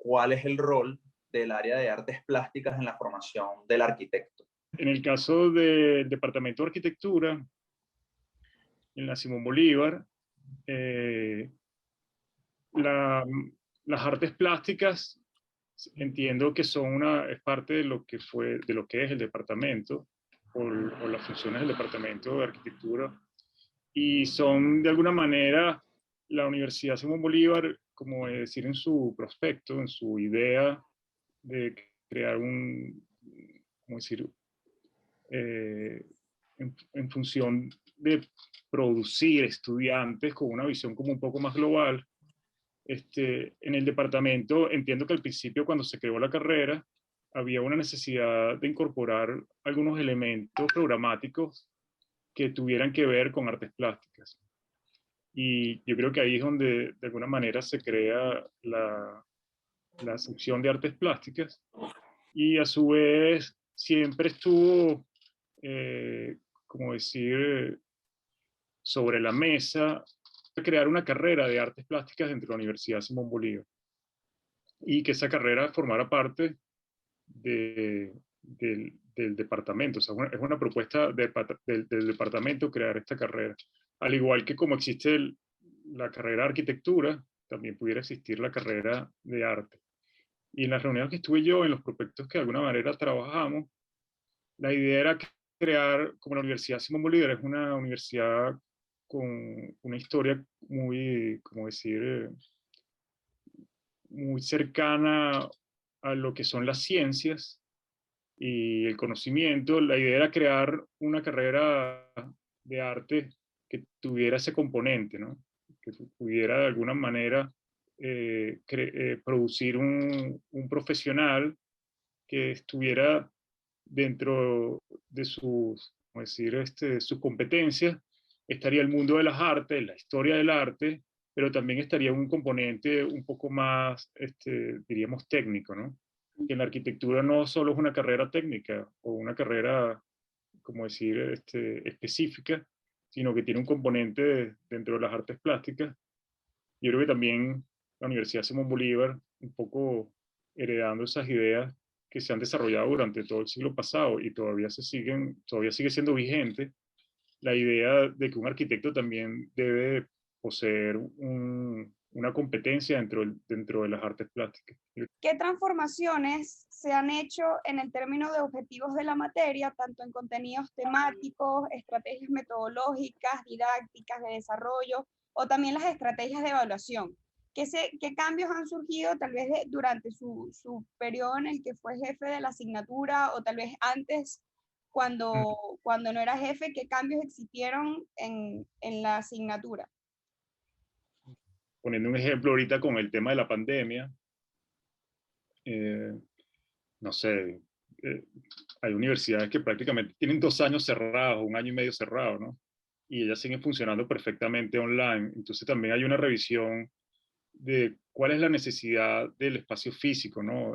cuál es el rol del área de artes plásticas en la formación del arquitecto. En el caso del Departamento de Arquitectura, en la Simón Bolívar, las artes plásticas entiendo que es parte de lo que es el departamento o las funciones del Departamento de Arquitectura, y son de alguna manera la Universidad Simón Bolívar, como decir en su prospecto, en su idea de crear como decir, en función de producir estudiantes con una visión como un poco más global. En el departamento, entiendo que al principio cuando se creó la carrera, había una necesidad de incorporar algunos elementos programáticos que tuvieran que ver con artes plásticas. Y yo creo que ahí es donde de alguna manera se crea la sección de artes plásticas, y a su vez siempre estuvo, como decir, sobre la mesa crear una carrera de artes plásticas dentro de la Universidad Simón Bolívar, y que esa carrera formara parte del departamento. O sea, es una propuesta del departamento crear esta carrera. Al igual que como existe la carrera de arquitectura, también pudiera existir la carrera de arte. Y en las reuniones que estuve yo, en los proyectos que de alguna manera trabajamos, la idea era crear, como la Universidad Simón Bolívar es una universidad con una historia muy, como decir, muy cercana a lo que son las ciencias y el conocimiento, la idea era crear una carrera de arte que tuviera ese componente, ¿no? Que pudiera de alguna manera producir un profesional que estuviera dentro de sus, como decir, sus competencias. Estaría el mundo de las artes, la historia del arte, pero también estaría un componente un poco más, diríamos, técnico, ¿no? Que en la arquitectura no solo es una carrera técnica o una carrera, como decir, específica, sino que tiene un componente dentro de las artes plásticas. Yo creo que también la Universidad Simón Bolívar, un poco heredando esas ideas que se han desarrollado durante todo el siglo pasado y todavía sigue siendo vigente, la idea de que un arquitecto también debe poseer una competencia dentro de las artes plásticas. ¿Qué transformaciones se han hecho en el término de objetivos de la materia, tanto en contenidos temáticos, estrategias metodológicas, didácticas, de desarrollo, o también las estrategias de evaluación? ¿Qué cambios han surgido tal vez durante su periodo en el que fue jefe de la asignatura, o tal vez antes, cuando no era jefe? ¿Qué cambios existieron en la asignatura? Poniendo un ejemplo ahorita con el tema de la pandemia, no sé, hay universidades que prácticamente tienen 2 años cerrados, 1 año y medio cerrado, ¿no? Y ellas siguen funcionando perfectamente online. Entonces también hay una revisión de cuál es la necesidad del espacio físico, ¿no?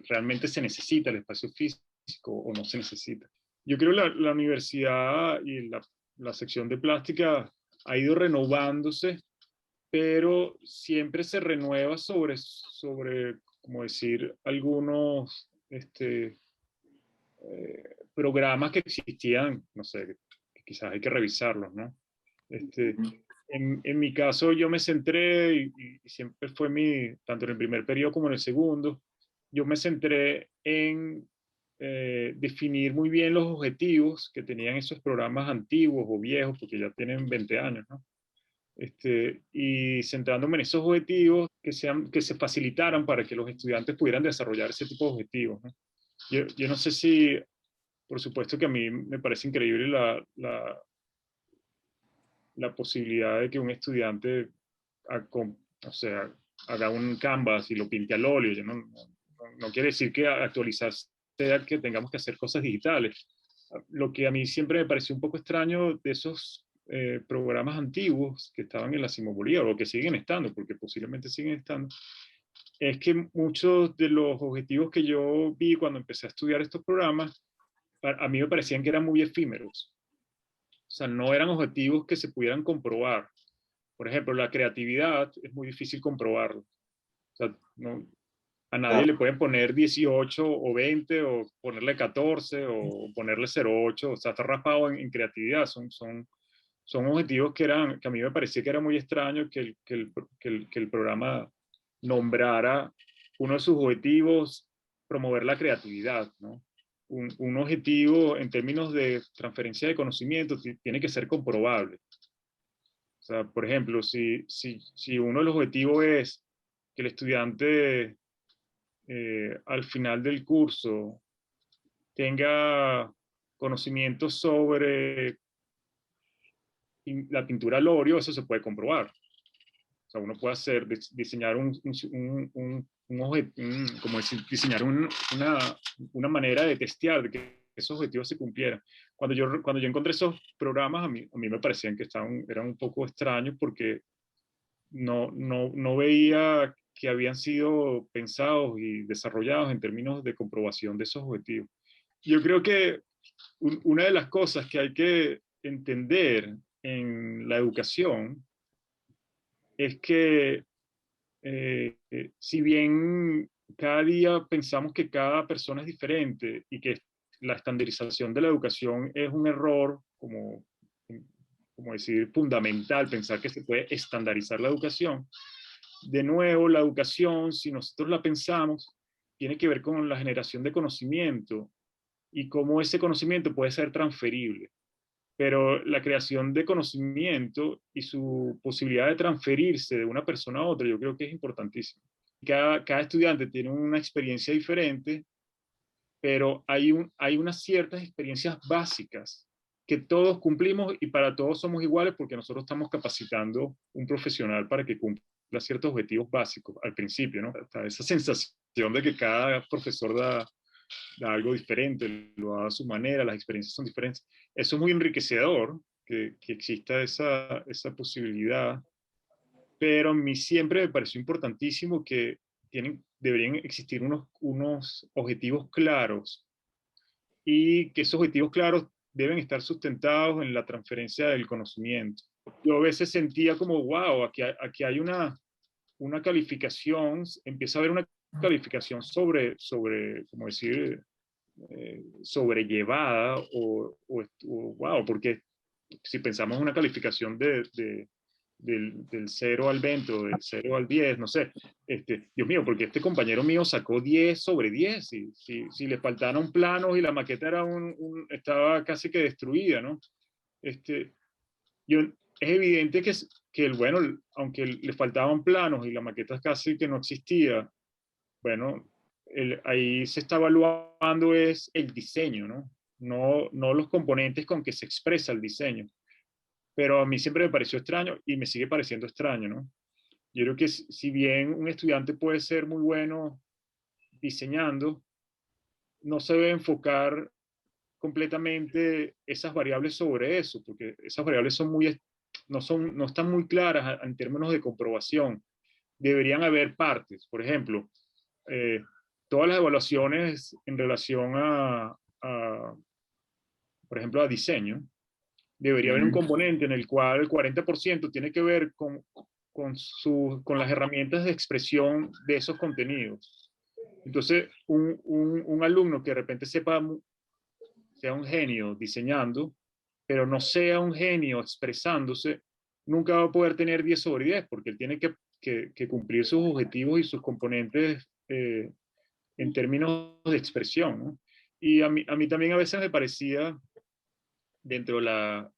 ¿Realmente se necesita el espacio físico o no se necesita? Yo creo que la universidad y la sección de plástica ha ido renovándose, pero siempre se renueva sobre como decir, algunos programas que existían, no sé, que quizás hay que revisarlos, ¿no? En mi caso yo me centré, y siempre fue tanto en el primer periodo como en el segundo, yo me centré en definir muy bien los objetivos que tenían esos programas antiguos o viejos, porque ya tienen 20 años, ¿no? Y centrándome en esos objetivos que se facilitaran para que los estudiantes pudieran desarrollar ese tipo de objetivos, ¿no? Yo no sé si, por supuesto que a mí me parece increíble la posibilidad de que un estudiante o sea, haga un canvas y lo pinte al óleo. No quiere decir que actualizar sea que tengamos que hacer cosas digitales. Lo que a mí siempre me pareció un poco extraño de esos programas antiguos que estaban en la Simón Bolívar, o que siguen estando, porque posiblemente siguen estando, es que muchos de los objetivos que yo vi cuando empecé a estudiar estos programas, a mí me parecían que eran muy efímeros. O sea, no eran objetivos que se pudieran comprobar. Por ejemplo, la creatividad es muy difícil comprobarlo. O sea, A nadie le pueden poner 18 o 20 o ponerle 14 o ponerle 0,8. O sea, está raspado en creatividad. Son objetivos que a mí me parecía que era muy extraño que el programa nombrara uno de sus objetivos, promover la creatividad, ¿no? Un objetivo en términos de transferencia de conocimiento tiene que ser comprobable. O sea, por ejemplo, si uno de los objetivos es que el estudiante al final del curso tenga conocimientos sobre la pintura al óleo, eso se puede comprobar. O sea, uno puede diseñar como decir, diseñar una manera de testear de que esos objetivos se cumplieran. Cuando yo encontré esos programas, a mí me parecían que eran un poco extraños porque no veía que habían sido pensados y desarrollados en términos de comprobación de esos objetivos. Yo creo que una de las cosas que hay que entender en la educación es que si bien cada día pensamos que cada persona es diferente y que la estandarización de la educación es un error, como decir, fundamental, pensar que se puede estandarizar la educación. De nuevo, la educación, si nosotros la pensamos, tiene que ver con la generación de conocimiento y cómo ese conocimiento puede ser transferible. Pero la creación de conocimiento y su posibilidad de transferirse de una persona a otra, yo creo que es importantísimo. Cada estudiante tiene una experiencia diferente, pero hay unas ciertas experiencias básicas que todos cumplimos y para todos somos iguales porque nosotros estamos capacitando un profesional para que cumpla ciertos objetivos básicos al principio, ¿no? Hasta esa sensación de que cada profesor da algo diferente, lo da a su manera, las experiencias son diferentes. Eso es muy enriquecedor, que exista esa posibilidad, pero a mí siempre me pareció importantísimo que deberían existir unos objetivos claros y que esos objetivos claros deben estar sustentados en la transferencia del conocimiento. Yo a veces sentía como, wow, aquí hay una calificación, empieza a haber una calificación sobre como decir, sobrellevada wow, porque si pensamos en una calificación del 0 al 20 o del 0 al 10, no sé, Dios mío, porque este compañero mío sacó 10 sobre 10, si le faltaron planos y la maqueta estaba casi que destruida, ¿no? Es evidente bueno, aunque le faltaban planos y la maqueta casi que no existía, bueno, ahí se está evaluando es el diseño, ¿no? No los componentes con que se expresa el diseño. Pero a mí siempre me pareció extraño y me sigue pareciendo extraño, ¿no? Yo creo que si bien un estudiante puede ser muy bueno diseñando, no se debe enfocar completamente esas variables sobre eso, porque esas variables no están muy claras en términos de comprobación. Deberían haber partes, por ejemplo, todas las evaluaciones en relación por ejemplo, a diseño, debería haber un componente en el cual el 40% tiene que ver con las herramientas de expresión de esos contenidos. Entonces, un alumno que de repente sea un genio diseñando, pero no sea un genio expresándose, nunca va a poder tener 10 sobre 10, porque él tiene que cumplir sus objetivos y sus componentes en términos de expresión, ¿no? Y a mí también a veces me parecía, dentro de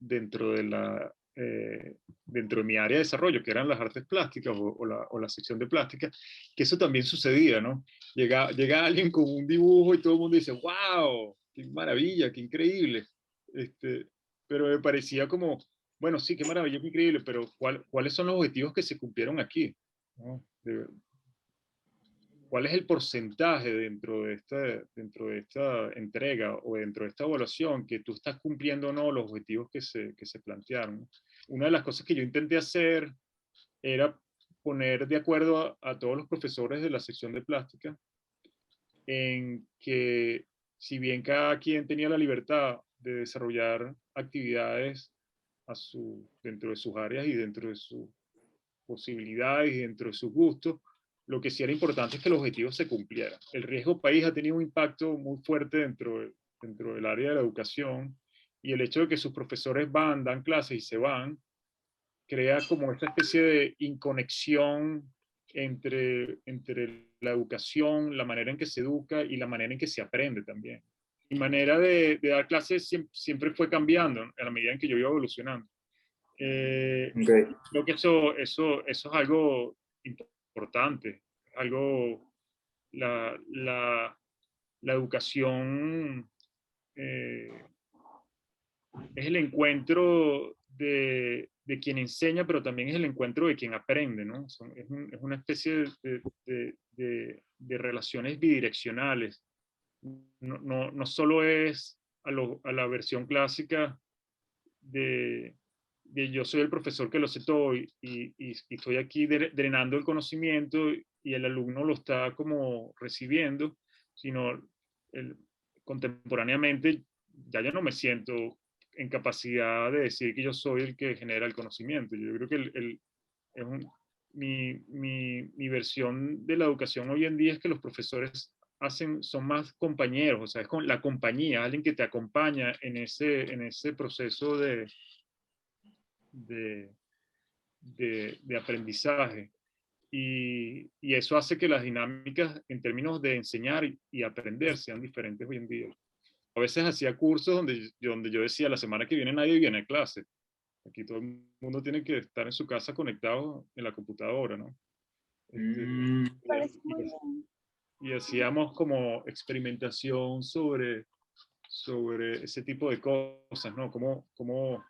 mi área de desarrollo, que eran las artes plásticas o la sección de plástica, que eso también sucedía, ¿no? Llega alguien con un dibujo y todo el mundo dice, wow, qué maravilla, qué increíble. Pero me parecía como, bueno, sí, qué maravilla, qué increíble, pero ¿cuáles son los objetivos que se cumplieron aquí? ¿No? ¿Cuál es el porcentaje dentro de esta entrega o dentro de esta evaluación que tú estás cumpliendo o no los objetivos que se plantearon? Una de las cosas que yo intenté hacer era poner de acuerdo a todos los profesores de la sección de plástica en que, si bien cada quien tenía la libertad de desarrollar actividades dentro de sus áreas y dentro de sus posibilidades y dentro de sus gustos, lo que sí era importante es que los objetivos se cumplieran. El riesgo país ha tenido un impacto muy fuerte dentro del área de la educación, y el hecho de que sus profesores van, dan clases y se van, crea como esta especie de inconexión entre la educación, la manera en que se educa y la manera en que se aprende también. Mi manera de dar clases siempre fue cambiando a la medida en que yo iba evolucionando. Okay. Creo que eso es algo importante, algo, la educación es el encuentro de quien enseña, pero también es el encuentro de quien aprende, ¿no? Es una especie de relaciones bidireccionales. No solo es a la versión clásica de yo soy el profesor que lo sé todo y estoy aquí drenando el conocimiento y el alumno lo está como recibiendo, sino contemporáneamente ya yo no me siento en capacidad de decir que yo soy el que genera el conocimiento. Yo creo que es mi versión de la educación hoy en día es que los profesores son más compañeros, o sea, es con la compañía, alguien que te acompaña en ese proceso de, de aprendizaje. Y eso hace que las dinámicas en términos de enseñar y aprender sean diferentes hoy en día. A veces hacía cursos donde yo decía, la semana que viene nadie viene a clase. Aquí todo el mundo tiene que estar en su casa conectado en la computadora, ¿no? Parece muy bien. Y hacíamos como experimentación sobre ese tipo de cosas, ¿no? Cómo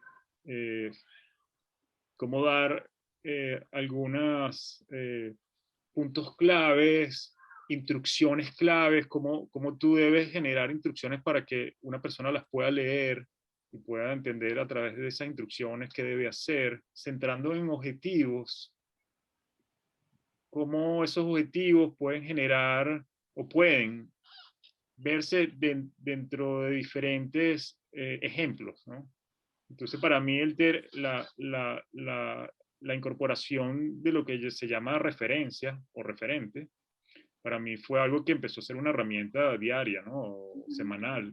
dar algunos puntos claves, instrucciones claves, cómo tú debes generar instrucciones para que una persona las pueda leer y pueda entender a través de esas instrucciones qué debe hacer, centrando en objetivos, cómo esos objetivos pueden generar o pueden verse dentro de diferentes ejemplos, ¿no? Entonces, para mí, la incorporación de lo que se llama referencia o referente, para mí fue algo que empezó a ser una herramienta diaria, ¿no? O semanal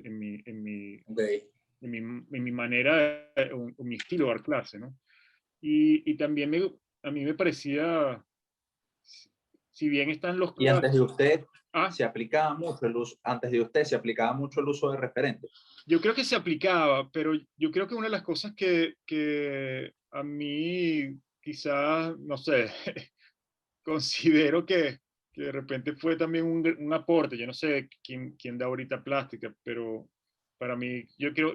Okay. en mi manera, o mi estilo de dar clase, ¿no? Y también a mí me parecía, si bien están los Y antes de clásicos, usted ah, se aplicaba mucho el uso, antes de usted se aplicaba mucho el uso de referentes. yo creo que se aplicaba, pero yo creo que una de las cosas que a mí quizás, no sé, considero que de repente fue también un aporte, yo no sé quién da ahorita plástica, pero para mí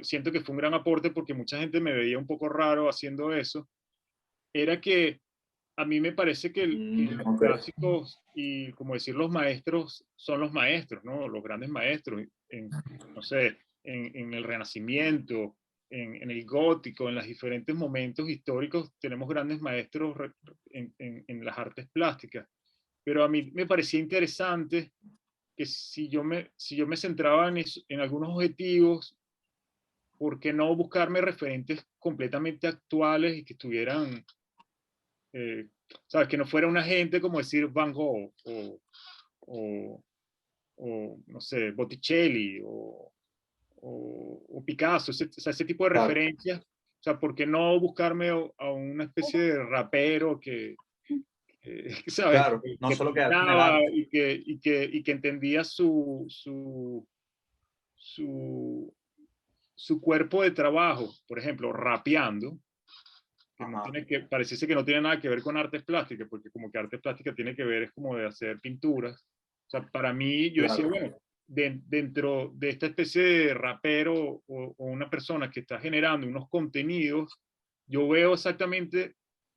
siento que fue un gran aporte porque mucha gente me veía un poco raro haciendo eso, era que a mí me parece que los Okay. clásicos y, como decir, los maestros son los maestros, ¿no? Los grandes maestros, no sé, en el Renacimiento, en el Gótico, en los diferentes momentos históricos, tenemos grandes maestros en las artes plásticas. Pero a mí me parecía interesante que si yo me centraba en algunos objetivos, ¿por qué no buscarme referentes completamente actuales y que estuvieran ¿sabes? Que no fuera una gente como decir Van Gogh o, no sé, Botticelli o Picasso, o sea, ese tipo de Claro, referencias. O sea, ¿por qué no buscarme a una especie de rapero ¿sabes? claro, no Que solo quedarse en el pintaba arte. y que entendía su, su cuerpo de trabajo, por ejemplo, rapeando, que no Ajá, tiene que, pareciese que no tiene nada que ver con artes plásticas, porque como que artes plásticas tiene que ver es como de hacer pinturas. O sea, para mí yo decía, claro. bueno, dentro de esta especie de rapero o una persona que está generando unos contenidos, yo veo exactamente,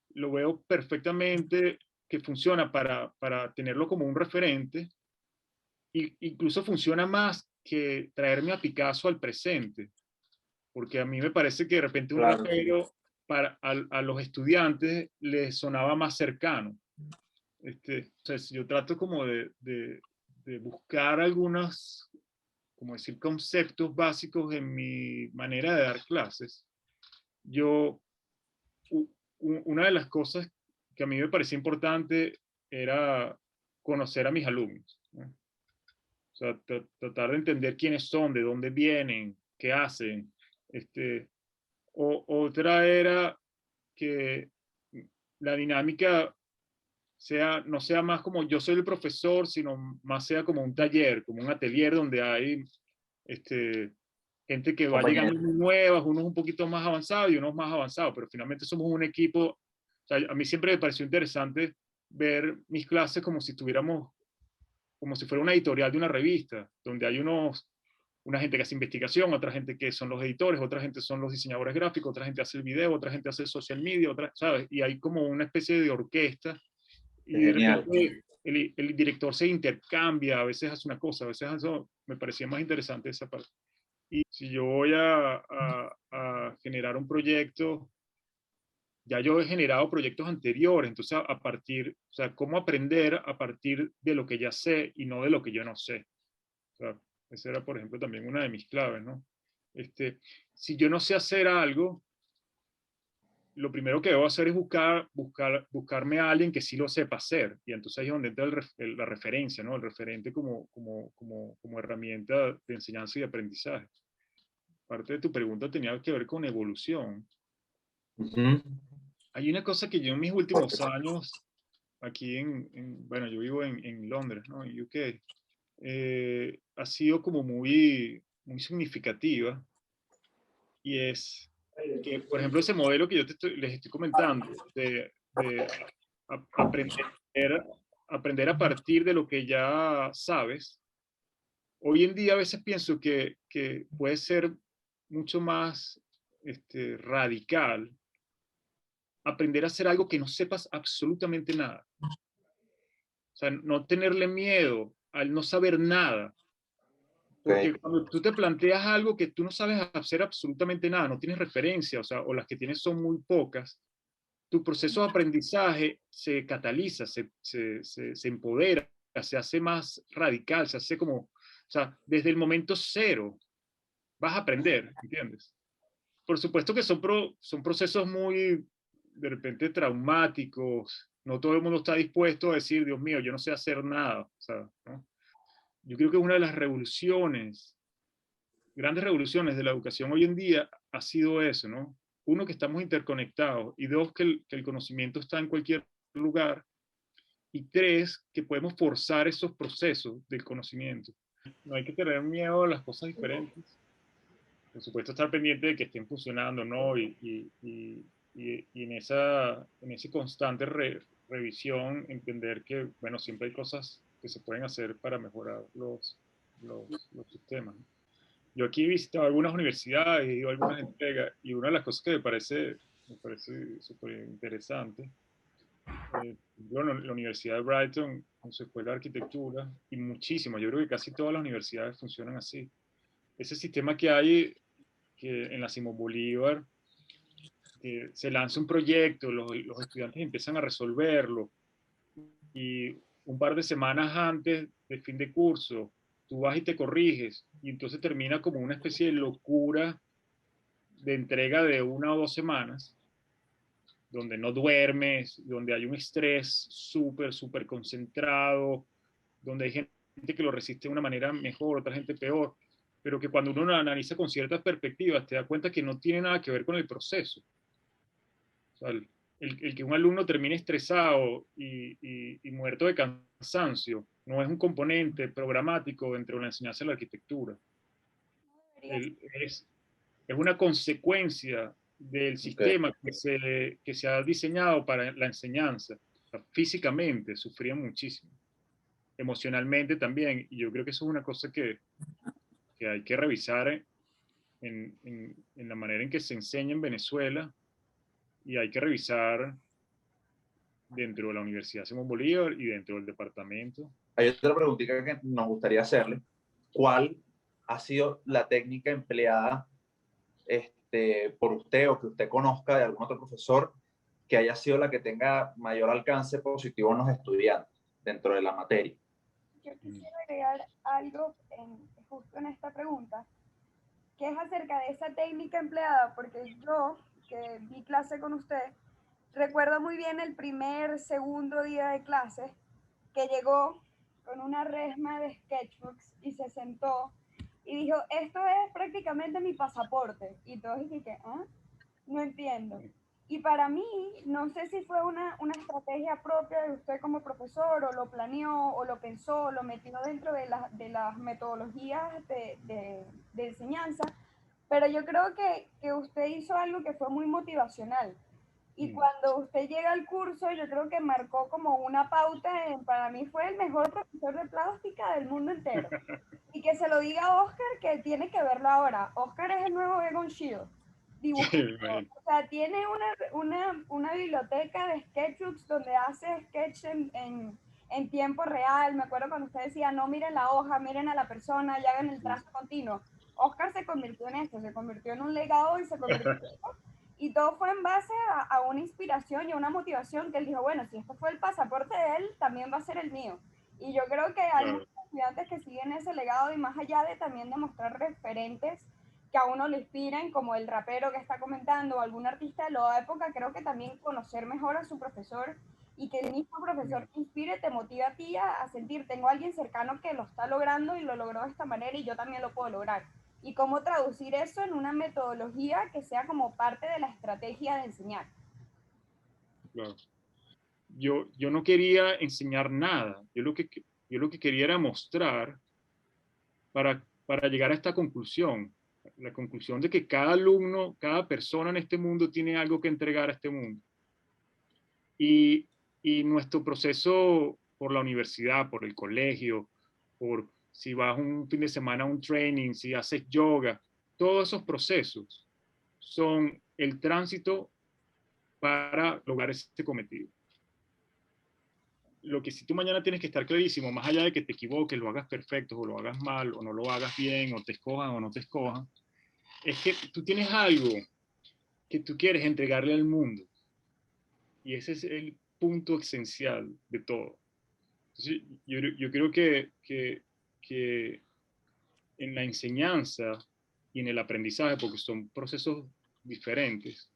lo veo perfectamente que funciona para tenerlo como un referente, e incluso funciona más que traerme a Picasso al presente, porque a mí me parece que de repente un Claro, sí. rapero a los estudiantes les sonaba más cercano. Entonces yo trato como de buscar algunos, como decir, conceptos básicos en mi manera de dar clases. Yo, una de las cosas que a mí me parecía importante era conocer a mis alumnos, ¿no? O sea, tratar de entender quiénes son, de dónde vienen, qué hacen. Otra era que la dinámica no sea más como yo soy el profesor, sino más sea como un taller, como un atelier donde hay gente que va llegando muy nuevas, unos un poquito más avanzados y unos más avanzados, pero finalmente somos un equipo. O sea, a mí siempre me pareció interesante ver mis clases como si tuviéramos, como si fuera una editorial de una revista, donde hay una gente que hace investigación, otra gente que son los editores, otra gente son los diseñadores gráficos, otra gente hace el video, otra gente hace el social media, otra, ¿sabes? Y hay como una especie de orquesta y de repente el director se intercambia, a veces hace una cosa, a veces eso me parecía más interesante esa parte. Y si yo voy a generar un proyecto, ya yo he generado proyectos anteriores, entonces o sea, cómo aprender a partir de lo que ya sé y no de lo que yo no sé. O sea, esa era, por ejemplo, también una de mis claves, ¿no? Si yo no sé hacer algo, lo primero que debo hacer es buscarme a alguien que sí lo sepa hacer. Y entonces ahí es donde entra la referencia, ¿no? El referente como herramienta de enseñanza y de aprendizaje. Parte de tu pregunta tenía que ver con evolución. Hay una cosa que yo en mis últimos años, aquí bueno, yo vivo en Londres, ¿no? En UK, ha sido como muy significativa, y es que, por ejemplo, ese modelo que yo les estoy comentando, de aprender a partir de lo que ya sabes, hoy en día a veces pienso que puede ser mucho más radical aprender a hacer algo que no sepas absolutamente nada. O sea, no tenerle miedo al no saber nada. Porque cuando tú te planteas algo que tú no sabes hacer absolutamente nada, no tienes referencia, o sea, o las que tienes son muy pocas, tu proceso de aprendizaje se cataliza, se empodera, se hace más radical, se hace como, o sea, desde el momento cero vas a aprender, ¿entiendes? Por supuesto que son procesos muy, de repente, traumáticos. No todo el mundo está dispuesto a decir, Dios mío, yo no sé hacer nada. O sea, ¿no? Yo creo que una de las grandes revoluciones de la educación hoy en día ha sido eso, ¿no? Uno, que estamos interconectados, y dos, que el conocimiento está en cualquier lugar, y tres, que podemos forzar esos procesos del conocimiento. No hay que tener miedo a las cosas diferentes. Por supuesto, estar pendiente de que estén funcionando, ¿no? Y en ese constante revisión, entender que, bueno, siempre hay cosas que se pueden hacer para mejorar los sistemas. Yo aquí he visitado algunas universidades, he ido a algunas entregas, y una de las cosas que me parece súper interesante, bueno, la Universidad de Brighton, con su escuela de arquitectura, y muchísimas, yo creo que casi todas las universidades funcionan así. Ese sistema que hay que en la Simón Bolívar, que se lanza un proyecto, los estudiantes empiezan a resolverlo, y un par de semanas antes del fin de curso, tú vas y te corriges, y entonces termina como una especie de locura de entrega de 1 o 2 semanas, donde no duermes, donde hay un estrés súper concentrado, donde hay gente que lo resiste de una manera mejor, otra gente peor, pero que cuando uno lo analiza con ciertas perspectivas, te da cuenta que no tiene nada que ver con el proceso. O sea, el que un alumno termine estresado y muerto de cansancio no es un componente programático dentro de la enseñanza de la arquitectura. Es una consecuencia del sistema que se ha diseñado para la enseñanza. O sea, físicamente sufrían muchísimo, emocionalmente también, y yo creo que eso es una cosa que hay que revisar en la manera en que se enseña en Venezuela, y hay que revisar dentro de la Universidad Simón Bolívar y dentro del departamento. Hay otra preguntita que nos gustaría hacerle. ¿Cuál ha sido la técnica empleada por usted o que usted conozca de algún otro profesor que haya sido la que tenga mayor alcance positivo en los estudiantes dentro de la materia? Yo quisiera agregar algo justo en esta pregunta, que es acerca de esa técnica empleada, porque yo, que di clase con usted, recuerdo muy bien el segundo día de clase, que llegó con una resma de sketchbooks y se sentó y dijo, esto es prácticamente mi pasaporte. Y todos dije, ¿ah? No entiendo. Y para mí, no sé si fue una estrategia propia de usted como profesor, o lo planeó, o lo pensó, o lo metió dentro de las metodologías de enseñanza, pero yo creo que usted hizo algo que fue muy motivacional. Y cuando usted llega al curso, yo creo que marcó como una pauta, para mí fue el mejor profesor de plástica del mundo entero. Y que se lo diga a Oscar, que tiene que verlo ahora. Oscar es el nuevo Egon Schiele. Dibujando. O sea, tiene una biblioteca de sketchbooks donde hace sketch en tiempo real. Me acuerdo cuando usted decía, no miren la hoja, miren a la persona y hagan el trazo continuo. Oscar se convirtió en esto, se convirtió en un legado y se convirtió en esto. Y todo fue en base a una inspiración y a una motivación que él dijo, bueno, si esto fue el pasaporte de él, también va a ser el mío. Y yo creo que hay muchos estudiantes que siguen ese legado, y más allá de también demostrar referentes que a uno le inspiren, como el rapero que está comentando o algún artista de la época, creo que también conocer mejor a su profesor, y que el mismo profesor te inspire, te motiva a ti a sentir, tengo a alguien cercano que lo está logrando y lo logró de esta manera y yo también lo puedo lograr. Y cómo traducir eso en una metodología que sea como parte de la estrategia de enseñar. Claro. Yo no quería enseñar nada. Yo lo que quería era mostrar para llegar a esta conclusión. La conclusión de que cada alumno, cada persona en este mundo tiene algo que entregar a este mundo. Y nuestro proceso por la universidad, por el colegio, por si vas un fin de semana a un training, si haces yoga, todos esos procesos son el tránsito para lograr ese cometido. Lo que si tú mañana tienes que estar clarísimo, más allá de que te equivoques, lo hagas perfecto, o lo hagas mal, o no lo hagas bien, o te escojan o no te escojan, es que tú tienes algo que tú quieres entregarle al mundo. Y ese es el punto esencial de todo. Entonces, yo creo que en la enseñanza y en el aprendizaje, porque son procesos diferentes,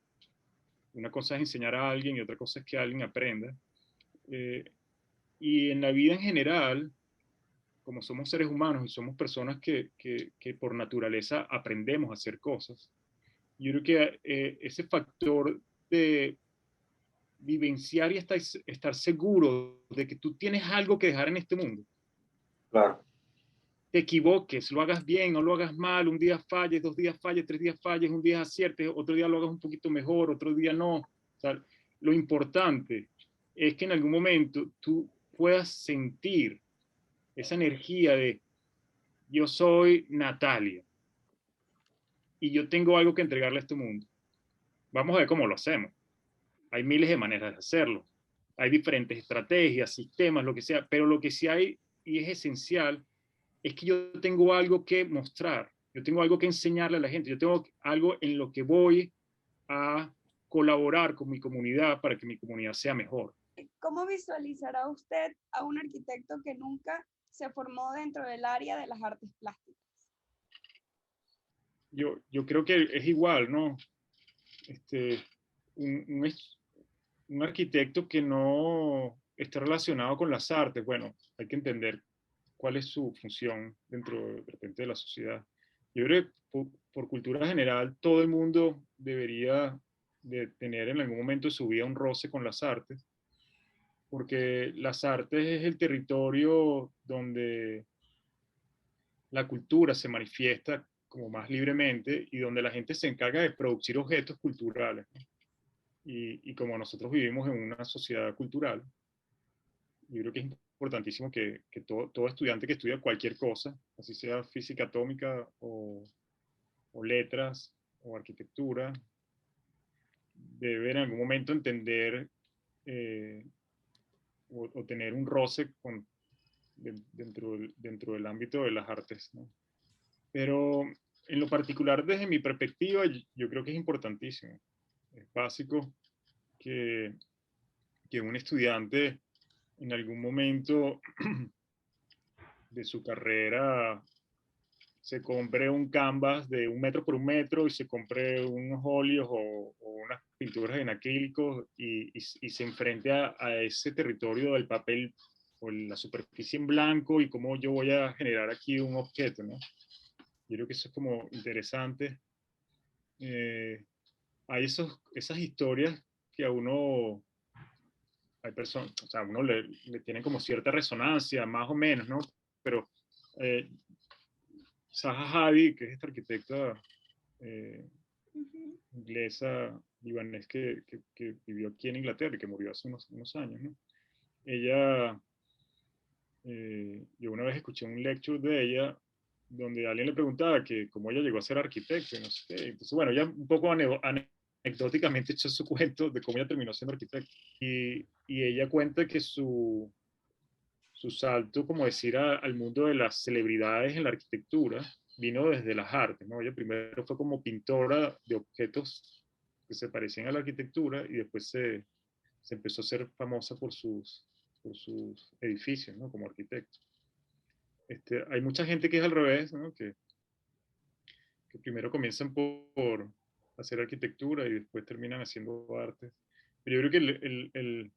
una cosa es enseñar a alguien y otra cosa es que alguien aprenda. Y en la vida en general, como somos seres humanos y somos personas que por naturaleza aprendemos a hacer cosas, yo creo que ese factor de vivenciar y estar seguro de que tú tienes algo que dejar en este mundo. Claro. Te equivoques, lo hagas bien, no lo hagas mal, un día falles, 2 días falles, 3 días falles, un día aciertes, otro día lo hagas un poquito mejor, otro día no. O sea, lo importante es que en algún momento tú puedas sentir esa energía de yo soy Natalia y yo tengo algo que entregarle a este mundo. Vamos a ver cómo lo hacemos. Hay miles de maneras de hacerlo. Hay diferentes estrategias, sistemas, lo que sea, pero lo que sí hay y es esencial es que yo tengo algo que mostrar, yo tengo algo que enseñarle a la gente, yo tengo algo en lo que voy a colaborar con mi comunidad para que mi comunidad sea mejor. ¿Cómo visualizará usted a un arquitecto que nunca se formó dentro del área de las artes plásticas? Yo creo que es igual, ¿no? Un, un arquitecto que no esté relacionado con las artes, bueno, hay que entender cuál es su función dentro de repente de la sociedad. Yo creo que por cultura general todo el mundo debería de tener en algún momento de su vida un roce con las artes, porque las artes es el territorio donde la cultura se manifiesta como más libremente y donde la gente se encarga de producir objetos culturales. Y como nosotros vivimos en una sociedad cultural, yo creo que es importantísimo que todo estudiante que estudia cualquier cosa, así sea física atómica o letras o arquitectura, debe en algún momento entender o tener un roce dentro del ámbito de las artes, ¿no? Pero en lo particular, desde mi perspectiva, yo creo que es importantísimo. Es básico que un estudiante en algún momento de su carrera se compre un canvas de 1 metro por 1 metro y se compre unos óleos o unas pinturas en acrílicos y se enfrente a ese territorio del papel o la superficie en blanco y cómo yo voy a generar aquí un objeto, ¿no? Yo creo que eso es como interesante. Hay esas historias que a uno, hay personas, o sea, a uno le tienen como cierta resonancia, más o menos, ¿no? Pero Zaha Hadid, que es esta arquitecta inglesa, libanés, que vivió aquí en Inglaterra y que murió hace unos años, ¿no? Ella, yo una vez escuché un lecture de ella donde alguien le preguntaba que cómo ella llegó a ser arquitecta y no sé qué. Entonces, bueno, ella un poco anecdóticamente echó su cuento de cómo ella terminó siendo arquitecta. Y ella cuenta que su salto, como decir, al mundo de las celebridades en la arquitectura vino desde las artes, ¿no? Ella primero fue como pintora de objetos que se parecían a la arquitectura y después se empezó a ser famosa por sus edificios, ¿no? Como arquitecto. Hay mucha gente que es al revés, ¿no? Que primero comienzan por hacer arquitectura y después terminan haciendo arte. Pero yo creo que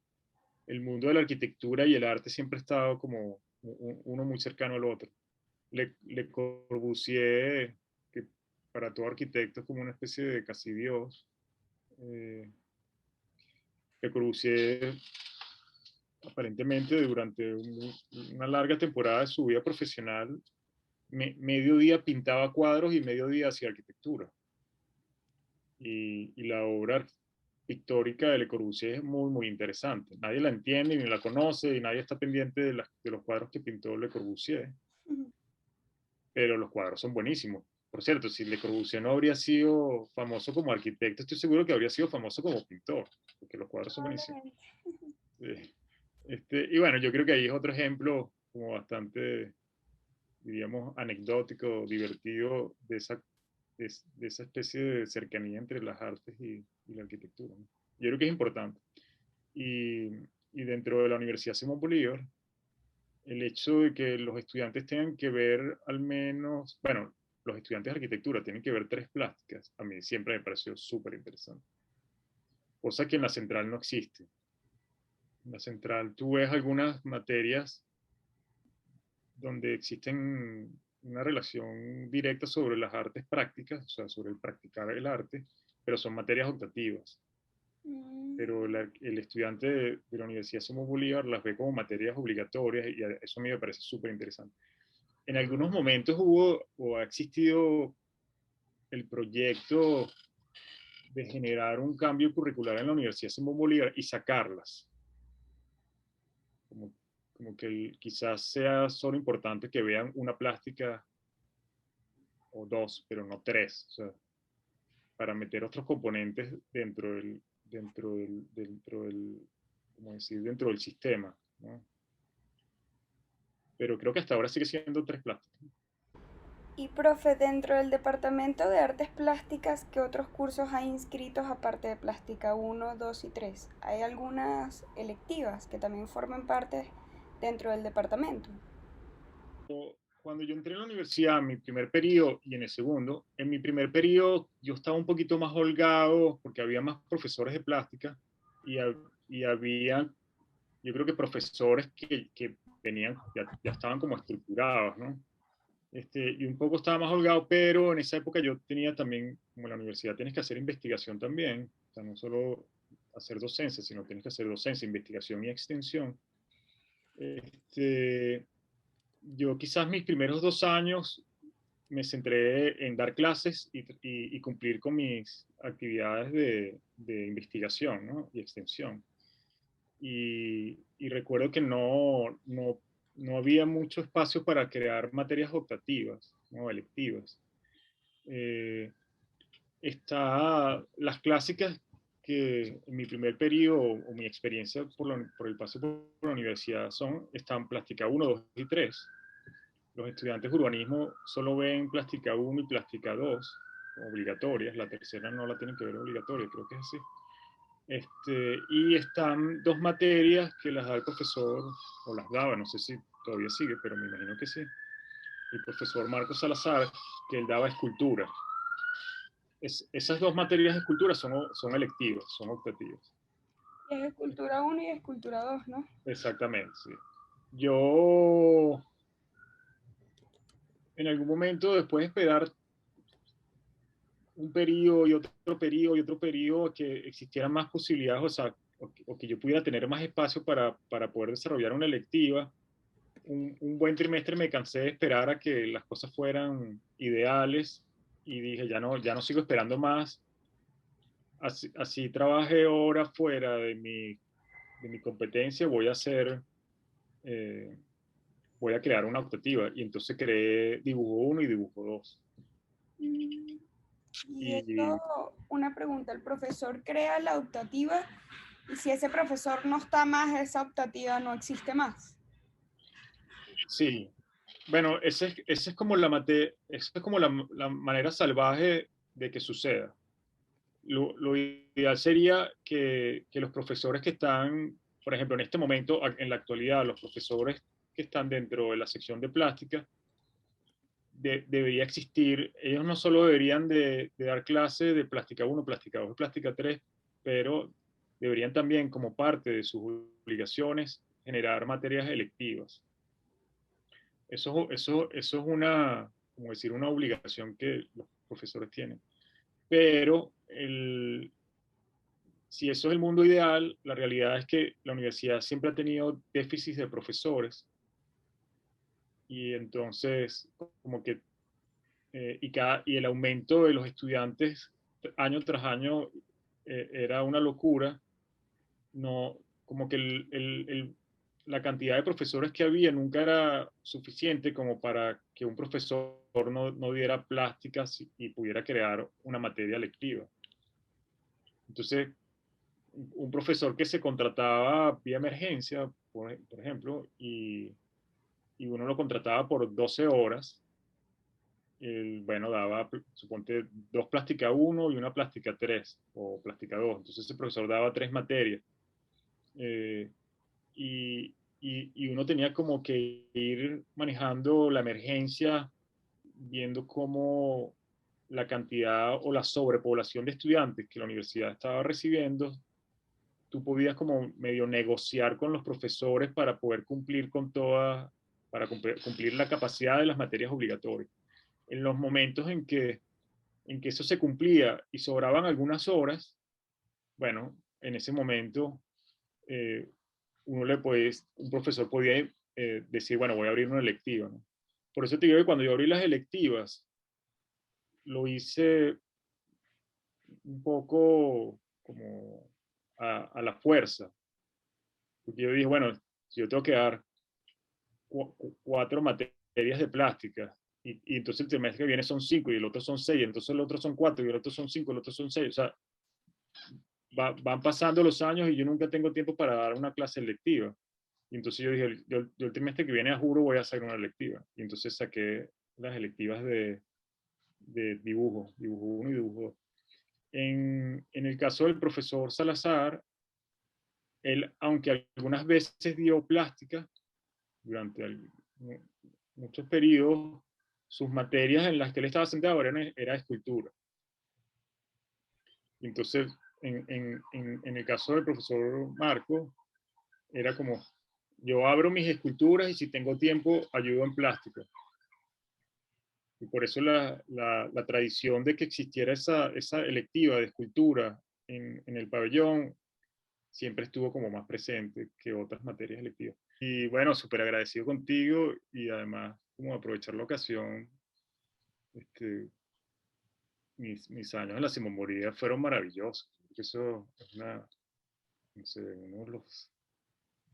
el mundo de la arquitectura y el arte siempre ha estado como uno muy cercano al otro. Le Corbusier, que para todo arquitecto es como una especie de casi dios. Le Corbusier aparentemente durante una larga temporada de su vida profesional, medio día pintaba cuadros y medio día hacía arquitectura. Y la obra pictórica de Le Corbusier es muy, muy interesante. Nadie la entiende ni la conoce y nadie está pendiente de los cuadros que pintó Le Corbusier. Pero los cuadros son buenísimos. Por cierto, si Le Corbusier no habría sido famoso como arquitecto, estoy seguro que habría sido famoso como pintor, porque los cuadros son buenísimos. Y bueno, yo creo que ahí es otro ejemplo como bastante, diríamos, anecdótico, divertido de esa especie de cercanía entre las artes y la arquitectura, ¿no? Yo creo que es importante. Y dentro de la Universidad Simón Bolívar, el hecho de que los estudiantes tengan que ver al menos, bueno, los estudiantes de arquitectura tienen que ver 3 plásticas, a mí siempre me pareció súper interesante. Cosa que en la central no existe. En la central tú ves algunas materias donde existen una relación directa sobre las artes prácticas, o sea, sobre el practicar el arte, pero son materias optativas. Pero el estudiante de la Universidad Simón Bolívar las ve como materias obligatorias y eso a mí me parece súper interesante. En algunos momentos hubo o ha existido el proyecto de generar un cambio curricular en la Universidad Simón Bolívar y sacarlas. Como que quizás sea solo importante que vean una plástica o 2, pero no 3, o sea, para meter otros componentes ¿cómo decir? Dentro del sistema, ¿no? Pero creo que hasta ahora sigue siendo 3 plásticas. Y profe, dentro del Departamento de Artes Plásticas, ¿qué otros cursos hay inscritos aparte de Plástica 1, 2 y 3? ¿Hay algunas electivas que también forman parte dentro del departamento? Cuando yo entré en la universidad, en mi primer periodo y en el segundo, en mi primer periodo yo estaba un poquito más holgado porque había más profesores de plástica y había, yo creo que profesores que venían, ya estaban como estructurados, ¿no? Y un poco estaba más holgado, pero en esa época yo tenía también, como en la universidad tienes que hacer investigación también, o sea, no solo hacer docencia, sino tienes que hacer docencia, investigación y extensión. Yo quizás mis primeros 2 años me centré en dar clases y cumplir con mis actividades de investigación, ¿no? Y extensión. Y recuerdo que no había mucho espacio para crear materias optativas, ¿no? Electivas. Las clásicas que en mi primer periodo o mi experiencia por el paso por la universidad están Plástica 1, 2 y 3. Los estudiantes de urbanismo solo ven Plástica 1 y Plástica 2 obligatorias, la tercera no la tienen que ver obligatoria, creo que es así. Y están 2 materias que las da el profesor, o las daba, no sé si todavía sigue, pero me imagino que sí. El profesor Marcos Salazar, que él daba escultura. Esas 2 materias de escultura son electivas, son optativas. Es escultura 1 y escultura 2, ¿no? Exactamente, sí. Yo, en algún momento, después de esperar un periodo y otro periodo y otro periodo, que existieran más posibilidades, o sea, o que yo pudiera tener más espacio para poder desarrollar una electiva, un buen trimestre me cansé de esperar a que las cosas fueran ideales y dije, ya no sigo esperando más. Así trabajé horas fuera de mi competencia, eh, voy a crear una optativa. Y entonces creé dibujo 1 y dibujo 2. Mm, Y Y esto, una pregunta, ¿el profesor crea la optativa y si ese profesor no está más, esa optativa no existe más? sí, bueno, ese es como esa es como la manera salvaje de que suceda. Lo ideal sería que los profesores que están, por ejemplo, en este momento, en la actualidad, los profesores que están dentro de la sección de plástica, debería existir, ellos no solo deberían de dar clases de plástica 1, plástica 2 y plástica 3, pero deberían también, como parte de sus obligaciones, generar materias electivas. Eso es una, como decir, una obligación que los profesores tienen. Pero si eso es el mundo ideal, la realidad es que la universidad siempre ha tenido déficits de profesores y entonces como que y el aumento de los estudiantes año tras año era una locura. No, como que la cantidad de profesores que había nunca era suficiente como para que un profesor no diera plásticas y pudiera crear una materia lectiva. Entonces, un profesor que se contrataba vía emergencia, por ejemplo, y uno lo contrataba por 12 horas, bueno, daba, suponte, 2 plástica 1 y una plástica 3 o plástica 2. Entonces ese profesor daba 3 materias. Eh, y uno tenía como que ir manejando la emergencia, viendo cómo la cantidad o la sobrepoblación de estudiantes que la universidad estaba recibiendo, tú podías como medio negociar con los profesores para poder cumplir con todas, para cumplir la capacidad de las materias obligatorias. En los momentos en que eso se cumplía y sobraban algunas horas, bueno, en ese momento eh, un profesor podía decir, bueno, voy a abrir una electiva, ¿no? Por eso te digo que cuando yo abrí las electivas, lo hice un poco como a la fuerza, porque yo dije, bueno, si yo tengo que dar 4 materias de plástica, y entonces el trimestre que viene son 5 y el otro son 6, entonces el otro son 4 y el otro son 5, el otro son 6, o sea, van pasando los años y yo nunca tengo tiempo para dar una clase electiva. Y entonces yo dije, yo el trimestre que viene a juro voy a hacer una electiva. Y entonces saqué las electivas de dibujo 1 y dibujo 2. En el caso del profesor Salazar, él, aunque algunas veces dio plástica, durante muchos periodos, sus materias en las que él estaba sentado era escultura. Entonces, en el caso del profesor Marco, era como, yo abro mis esculturas y si tengo tiempo, ayudo en plástico. Y por eso la tradición de que existiera esa electiva de escultura en el pabellón siempre estuvo como más presente que otras materias electivas. Y bueno, súper agradecido contigo y además como aprovechar la ocasión, este, mis años en la Simón Bolívar fueron maravillosos. Eso es no sé, uno de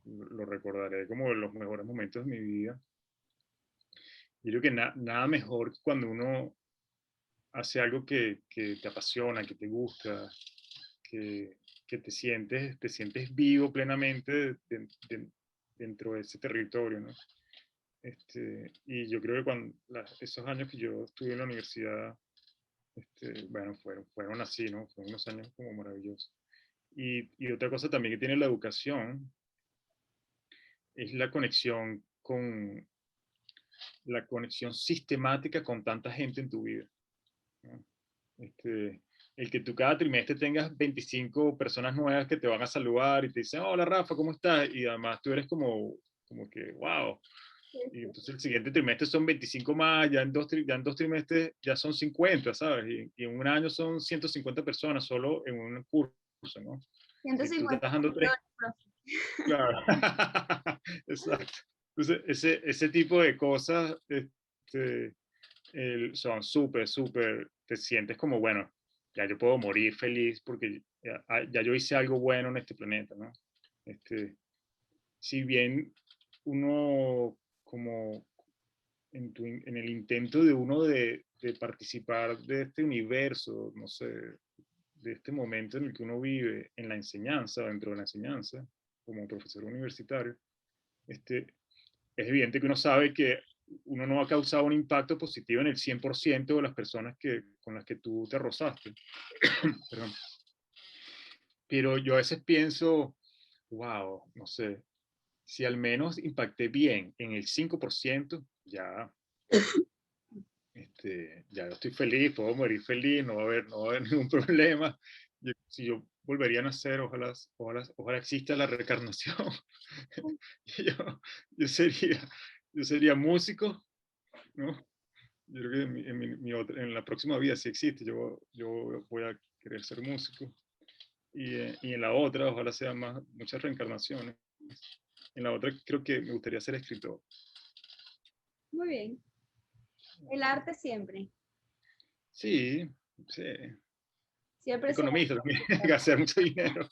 lo recordaré como los mejores momentos de mi vida. Yo creo que nada mejor cuando uno hace algo que te apasiona, que te gusta, que, que te sientes vivo plenamente dentro de ese territorio, ¿no? Y yo creo que esos años que yo estuve en la universidad, bueno, fueron así, ¿no? Fueron unos años como maravillosos. Y otra cosa también que tiene la educación es la conexión sistemática con tanta gente en tu vida, ¿no? El que tú cada trimestre tengas 25 personas nuevas que te van a saludar y te dicen, hola Rafa, ¿cómo estás? Y además tú eres como como que, wow. Sí, Y entonces el siguiente trimestre son 25 más, ya en dos trimestres ya son 50, ¿sabes? Y en un año son 150 personas solo en un curso, ¿no? Y tú 150 estás dando tres, millones, profe. claro. Exacto. Entonces, ese tipo de cosas son súper, súper, te sientes como, bueno, ya yo puedo morir feliz porque ya yo hice algo bueno en este planeta, ¿no? Si bien uno como en el intento de uno de participar de este universo, no sé, de este momento en el que uno vive en la enseñanza, dentro de la enseñanza, como profesor universitario, es evidente que uno sabe que uno no ha causado un impacto positivo en el 100% de las personas con las que tú te rozaste. Perdón. Pero yo a veces pienso, wow, no sé, si al menos impacté bien en el 5%, ya yo estoy feliz, puedo morir feliz, no va a haber ningún problema. Si yo volvería a nacer, ojalá exista la reencarnación. yo, yo sería músico, ¿no? Yo creo que en la próxima vida sí existe, yo voy a querer ser músico. Y en la otra, ojalá sean muchas reencarnaciones. En la otra creo que me gustaría ser escritor. Muy bien. El arte siempre. Sí, sí. Siempre será. Economista también, hacer mucho dinero.